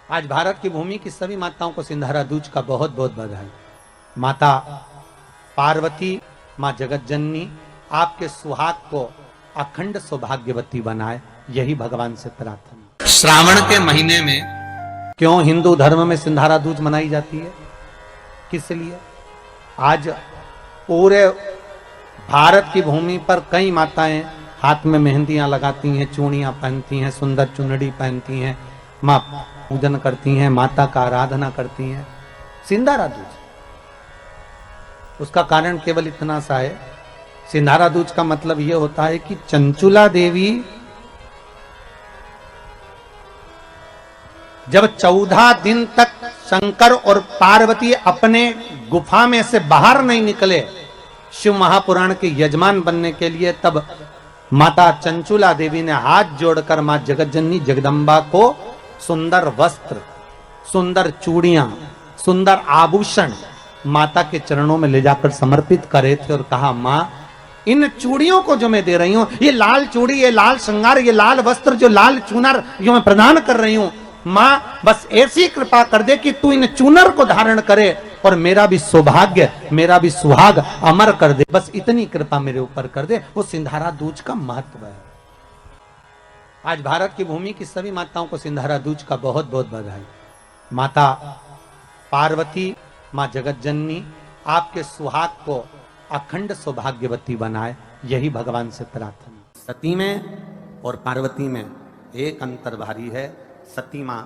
आज भारत की भूमि की सभी माताओं को सिंधारा दूज का बहुत बहुत बधाई। माता पार्वती, माँ जगत जननी आपके सुहाग को अखंड सौभाग्यवती बनाए, यही भगवान से प्रार्थना। श्रावण के महीने में क्यों हिंदू धर्म में सिंधारा दूज मनाई जाती है, किस लिए? आज पूरे भारत की भूमि पर कई माताएं हाथ में मेहंदियां लगाती हैं, चूड़ियां पहनती हैं, सुंदर चुनरी पहनती हैं, मां पूजन करती हैं, माता का आराधना करती हैं। सिंधारा दूज, उसका कारण केवल इतना सा है, सिंधारा दूज का मतलब यह होता है कि चंचुला देवी जब 14 दिन तक शंकर और पार्वती अपने गुफा में से बाहर नहीं निकले शिव महापुराण के यजमान बनने के लिए, तब माता चंचुला देवी ने हाथ जोड़कर मां जगतजननी जगदंबा को सुंदर वस्त्र, सुंदर चूड़ियां, सुंदर आभूषण माता के चरणों में ले जाकर समर्पित करे थे और कहा, मां इन चूड़ियों को जो मैं दे रही हूं, ये लाल चूड़ी, ये लाल श्रृंगार, ये लाल वस्त्र, जो लाल चूनर जो मैं प्रदान कर रही हूं, मां बस ऐसी कृपा कर दे कि तू इन चूनर को धारण करे और मेरा भी सौभाग्य, मेरा भी सुहाग अमर कर दे, बस इतनी कृपा मेरे ऊपर कर दे। वो सिंधारा दूज का महत्व है। आज भारत की भूमि की सभी माताओं को सिंधारा दूज का बहुत बहुत बधाई। माता पार्वती, मां जगत जननी आपके सुहाग को अखंड सौभाग्यवती बनाए, यही भगवान से प्रार्थना। सती में और पार्वती में एक अंतर भारी है। सती मां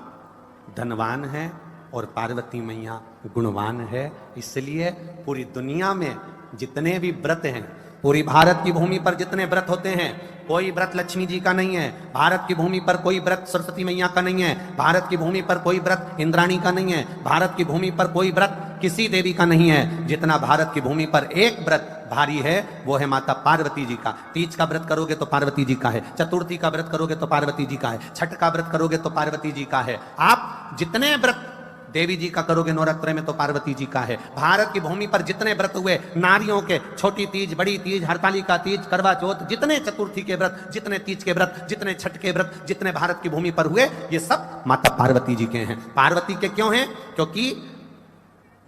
धनवान है और पार्वती मैया गुणवान है, इसलिए पूरी दुनिया में जितने भी व्रत हैं, पूरी भारत की भूमि पर जितने व्रत होते हैं, कोई व्रत लक्ष्मी जी का नहीं है, भारत की भूमि पर कोई व्रत सरस्वती मैया का नहीं है, भारत की भूमि पर कोई व्रत इंद्राणी का नहीं है, भारत की भूमि पर कोई व्रत किसी देवी का नहीं है। जितना भारत की भूमि पर एक व्रत भारी है वो है माता पार्वती जी का। तीज का व्रत करोगे तो पार्वती जी का है, चतुर्थी का व्रत करोगे तो पार्वती जी का है, छठ का व्रत करोगे तो पार्वती जी का है। आप जितने व्रत देवी जी का करोगे नवरात्र में तो पार्वती जी का है। भारत की भूमि पर जितने व्रत हुए नारियों के, छोटी तीज, बड़ी तीज, हरतालिका तीज, करवा चौथ, जितने चतुर्थी के व्रत, जितने तीज के व्रत, जितने छठ के व्रत, जितने भारत की भूमि पर हुए, ये सब माता पार्वती जी के हैं। पार्वती के क्यों हैं? क्योंकि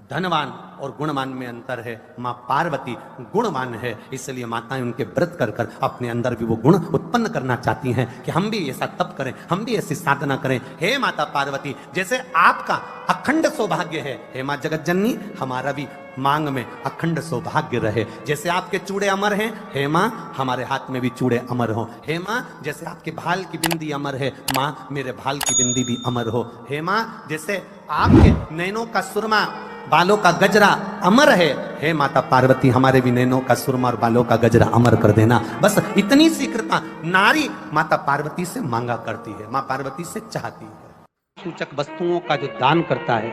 धनवान और गुणवान में अंतर है। मां पार्वती गुणवान है, इसलिए माताएं उनके व्रत कर कर अपने अंदर भी वो गुण उत्पन्न करना चाहती हैं कि हम भी ऐसा तप करें, हम भी ऐसी साधना करें। हे माता पार्वती, जैसे आपका अखंड सौभाग्य है, हे मां जगत जननी हमारा भी मांग में अखंड सौभाग्य रहे। जैसे आपके चूड़े अमर हैं, हे मां हमारे हाथ में भी चूड़े अमर हो। हे मां जैसे आपके भाल की बिंदी अमर है, मां मेरे भाल की बिंदी भी अमर हो। हे मां जैसे आपके नैनों का सुरमा, बालों का गजरा अमर है, हे माता पार्वती हमारे भी नैनों का सुरमा और बालों का गजरा अमर कर देना। बस इतनी सी कृपा नारी माता पार्वती से मांगा करती है, मां पार्वती से चाहती है। सूचक वस्तुओं का जो दान करता है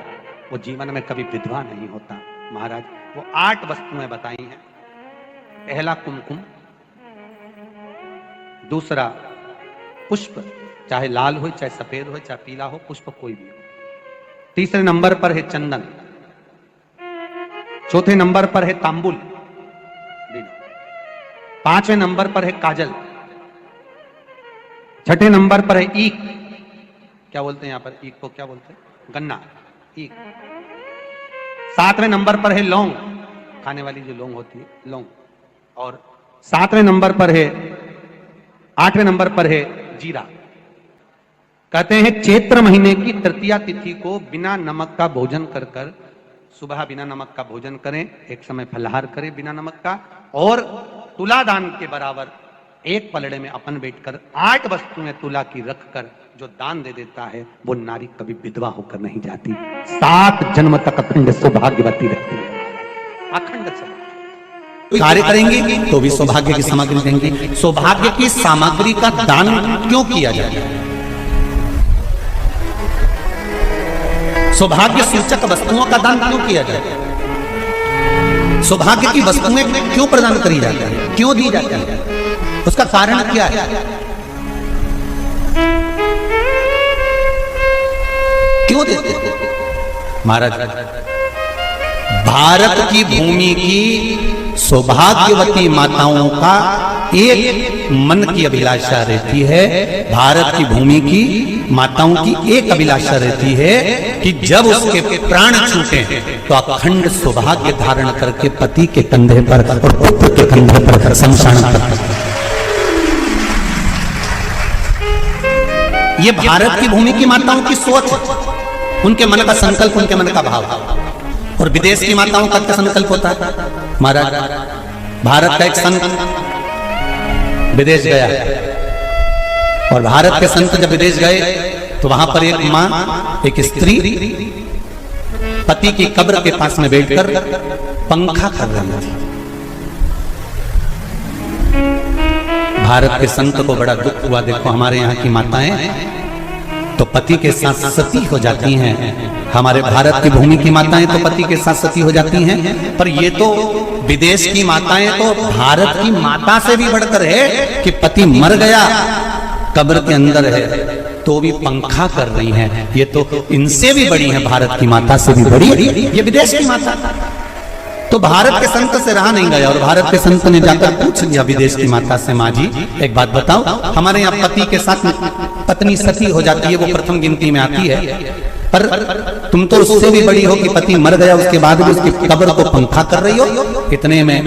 वो जीवन में कभी विधवा नहीं होता। महाराज वो 8 वस्तुएं बताई हैं। पहला कुमकुम, दूसरा पुष्प, चाहे लाल हो, चाहे सफेद हो, चाहे पीला हो, पुष्प कोई भी हो। तीसरे नंबर पर है चंदन, चौथे नंबर पर है तांबुल, 5वें नंबर पर है काजल, छठे नंबर पर है ईख, क्या बोलते हैं यहां पर ईख को, क्या बोलते हैं, गन्ना, ईख। 7वें नंबर पर है लौंग, खाने वाली जो लौंग होती है, लौंग। और 7वें नंबर पर है, 8वें नंबर पर है जीरा। कहते हैं चैत्र महीने की तृतीया तिथि को बिना नमक का भोजन कर कर, सुबह बिना नमक का भोजन करें, एक समय फलाहार करें बिना नमक का, और तुलादान के बराबर एक पलड़े में अपन बैठकर 8 वस्तुएं तुला की रखकर जो दान दे देता है वो नारी कभी विधवा होकर नहीं जाती, 7 जन्म तक अखंड सौभाग्यवती रहती है। अखंड सौभाग्य कार्य करेंगी तो भी सौभाग्य की सामग्री देंगी। सौभाग्य की सामग्री का दान क्यों किया जाता है? सौभाग्य सूचक वस्तुओं का दान क्यों किया जाता है? सौभाग्य की वस्तुएं क्यों प्रदान करी जाती है, क्यों दी जाती है? उसका कारण क्या है? क्यों देते महाराज? भारत की भूमि की सौभाग्यवती माताओं का एक मन की अभिलाषा रहती है, भारत की भूमि की माताओं की एक अभिलाषा रहती है कि जब उसके प्राण छूटे तो अखंड सौभाग्य धारण करके पति के कंधे पर और पुत्र के कंधे पर शमशान पर। ये भारत की भूमि की माताओं की सोच, उनके मन का संकल्प, उनके मन का भाव। और विदेश की माताओं का क्या संकल्प होता है? महाराज, भारत का एक संत विदेश गया और भारत के संत जब विदेश गए तो वहां पर एक मां, एक स्त्री पति की कब्र के पास में बैठकर पंखा कर रही थी। भारत के संत को बड़ा दुख हुआ, देखो हमारे यहाँ की माताएं तो पति के साथ सती हो जाती हैं, हमारे भारत की भूमि की माताएं तो पति के साथ सती हो जाती हैं, पर ये तो विदेश की माताएं तो भारत की माता से भी बढ़कर है कि पति मर गया, कब्र के अंदर है तो भी पंखा कर रही हैं। ये तो इनसे भी बड़ी है, भारत की माता से भी बड़ी ये विदेश की माता। तो भारत के संत से रहा नहीं गया और भारत के संत ने जाकर पूछ लिया विदेश की माता से, माँ जी एक बात बताओ, हमारे यहाँ पति के साथ पत्नी सती हो जाती है, वो प्रथम गिनती में आती है, पर तुम तो उससे भी बड़ी हो कि पति मर गया उसके बाद भी उसकी कब्र को पंखा कर रही हो। इतने में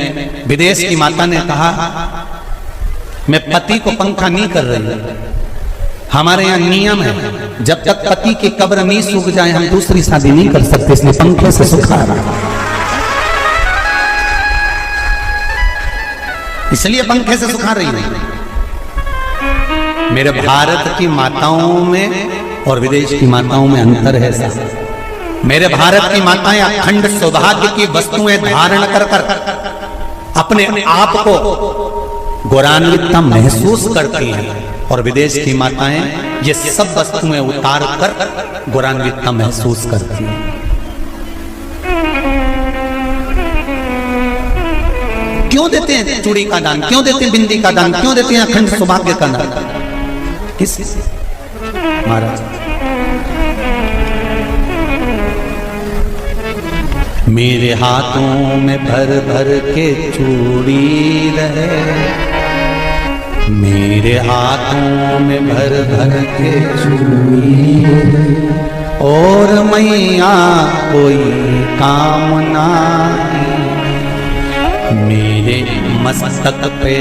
विदेश की माता ने कहा, मैं पति को पंखा नहीं कर रही, हमारे यहाँ नियम है जब तक पति की कब्र नहीं सूख जाए हम दूसरी शादी नहीं कर सकते, इसलिए पंखे से सुखा रहा, इसलिए पंखे से सुखा रही है। मेरे भारत की माताओं में और विदेश की माताओं में अंतर है साहब। मेरे भारत की माताएं अखंड सौभाग्य की वस्तुएं धारण कर कर अपने आप को गौरवान्वित महसूस करती हैं और विदेश की माताएं ये सब वस्तुएं उतार कर गौरवान्वित महसूस करती हैं। क्यों देते हैं चूड़ी का दान, क्यों देते हैं बिंदी का दान, क्यों देते हैं अखंड सौभाग्य का दान? किस महाराज? मेरे हाथों में भर भर के चूड़ी रहे, मेरे हाथों में भर भर के चूड़ी और मैया कोई कामना, मेरे मस्तक पे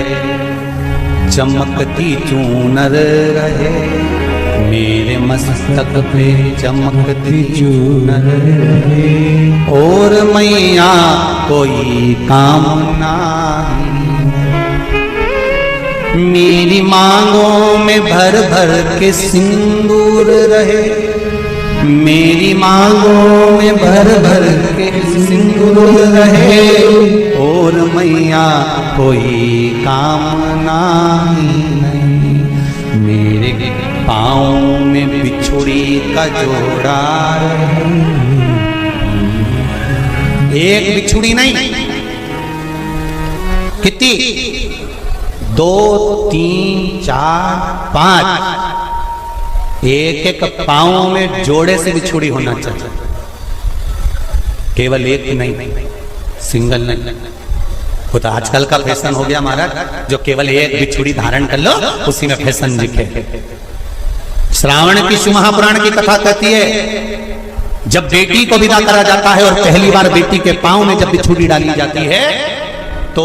चमकती चूनर रहे, मेरे मस्तक पे चमकती चूनर रहे और मैया कोई कामना, मेरी मांगों में भर भर के सिंदूर रहे, मेरी मांगों में भर भर के सिंदूर रहे और मैया कोई कामना नहीं, मेरे पाँव में बिछुड़ी का जोड़ा रहे, एक बिछुड़ी नहीं, कितनी? 2, 3, 4, 5, एक एक पाँव में जोड़े से बिछुड़ी होना चाहिए, केवल एक नहीं, सिंगल नहीं। वो तो आजकल का फैशन हो गया महाराज, जो केवल एक बिछुड़ी धारण कर लो उसी में फैशन दिखे। श्रावण की शिव महापुराण की कथा कहती है जब बेटी को विदा करा जाता है और पहली बार बेटी के पाँव में जब बिछुड़ी डाली जाती है तो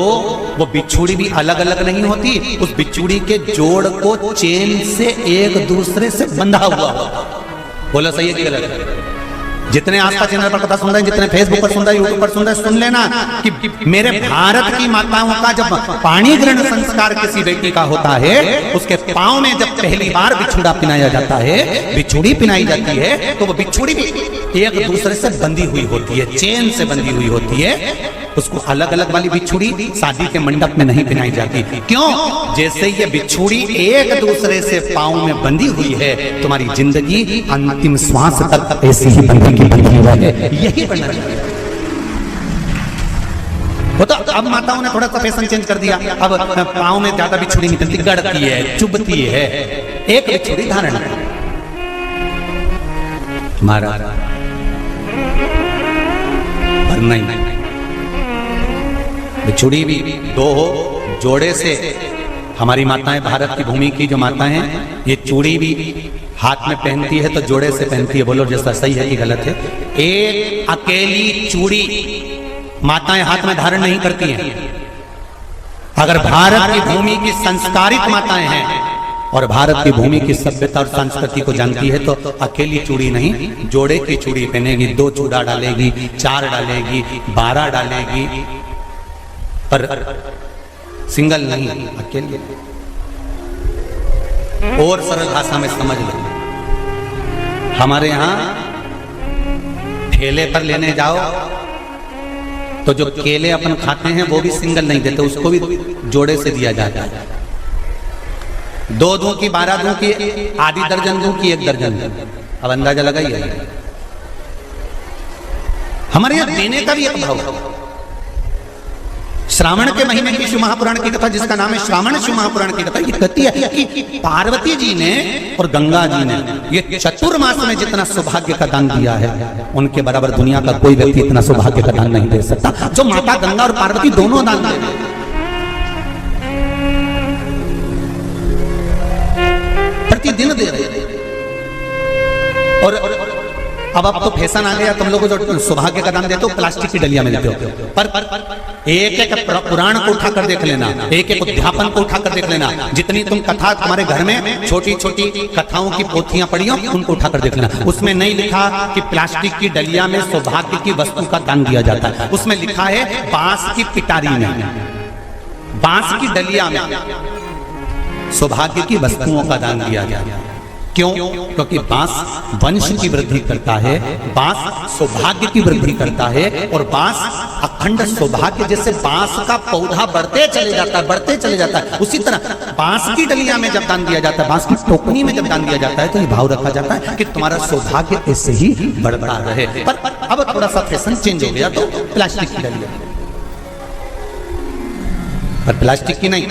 वो बिछुड़ी भी अलग अलग नहीं होती, उस बिछुड़ी के जोड़ को चेन से एक दूसरे से बंधा हुआ होता। बोला सही है कि गलत है? जितने आस्था चैनल पर कथा सुन रहे हैं, जितने फेसबुक पर सुन रहे हैं, यूट्यूब पर सुन रहे हैं, सुन लेना कि मेरे भारत की माताओं का जब पाणी ग्रहण संस्कार किसी बेटी का होता है, उसके पाँव में जब पहली बार बिछुड़ा पिनाया जाता है, बिछुड़ी पिनाई जाती है, तो वो बिछुड़ी भी एक दूसरे से बंधी हुई होती है, चेन से बंधी हुई होती है। उसको अलग अलग वाली बिछुड़ी शादी के मंडप में नहीं पिनाई जाती। क्यों? जैसे ये बिछुड़ी एक दूसरे से पाँव में बंधी हुई है, तुम्हारी जिंदगी अंतिम श्वास तक ऐसी ही बंधी रहे, यही बनना चाहिए। वो तो अब माताओं ने थोड़ा सा फैशन चेंज कर दिया, अब पाँव में ज्यादा बिछुड़ी निकलती, गड़ती है, चुभती है, एक बिछुड़ी धारण महाराज पर नहीं, बिछुड़ी भी 2 हो, जोड़े से हमारी माताएं, भारत की भूमि की जो माताएं हैं, ये चूड़ी भी हाथ में पहनती है तो जोड़े से पहनती है। बोलो जैसा सही है कि गलत है? एक अकेली चूड़ी माताएं हाथ में धारण नहीं करती हैं। अगर भारत की भूमि की संस्कारित माताएं हैं और भारत की भूमि की सभ्यता और संस्कृति को जानती है तो अकेली चूड़ी नहीं, जोड़े की चूड़ी पहनेगी, 2 चूड़ा डालेगी, 4 डालेगी, 12 डालेगी, पर सिंगल नहीं, अकेले। और सरल भाषा में समझ लो, हमारे यहां ठेले पर लेने जाओ तो जो केले अपन खाते हैं वो भी सिंगल नहीं देते, उसको भी जोड़े से दिया जाता है। 2 दूं की, 12 दूं की, आधी दर्जन दूं की 1 दर्जन दूं। अब अंदाजा लगाइए, हमारे यहां देने का भी एक भाव। श्रावण के महीने की शिव महापुराण की कथा, जिसका नाम है श्रावण शिव महापुराण की कथा, ये कहती है कि पार्वती जी ने और गंगा जी ने ये चतुर्मास में जितना सौभाग्य का दान दिया है, उनके बराबर दुनिया का कोई व्यक्ति इतना सौभाग्य का दान नहीं दे सकता जो माता गंगा और पार्वती दोनों दान दे, प्रतिदिन दे रहे। और अब तो फैशन आ गया, तुम लोगों को जो सौभाग्य का दान देते हो प्लास्टिक की डलिया में देते हो, पर एक एक पुराण को उठाकर देख लेना, एक एक अध्यापन को उठाकर देख लेना, जितनी तुम कथा तुम्हारे घर में छोटी छोटी कथाओं की पोथियां पड़ी हो उनको उठाकर देख लेना, उसमें नहीं लिखा कि प्लास्टिक की डलिया में सौभाग्य की वस्तु का दान दिया जाता है। उसमें लिखा है बांस की पिटारी में, बांस की डलिया में सौभाग्य की वस्तुओं का दान दिया गया। क्यों? क्योंकि बांस वंश की वृद्धि करता है, बांस सौभाग्य की वृद्धि करता है, और बांस अखंड सौभाग्य, जैसे बांस का पौधा बढ़ते चले जाता है, बढ़ते चले जाता है, उसी तरह बांस की डलिया में जब दान दिया जाता है, बांस की टोकनी में जब दान दिया जाता है तो ये भाव रखा जाता है कि तुम्हारा सौभाग्य ऐसे ही बढ़ता रहे। पर अब थोड़ा सा फैशन चेंज हो गया तो प्लास्टिक की डलिया, पर प्लास्टिक की नहीं,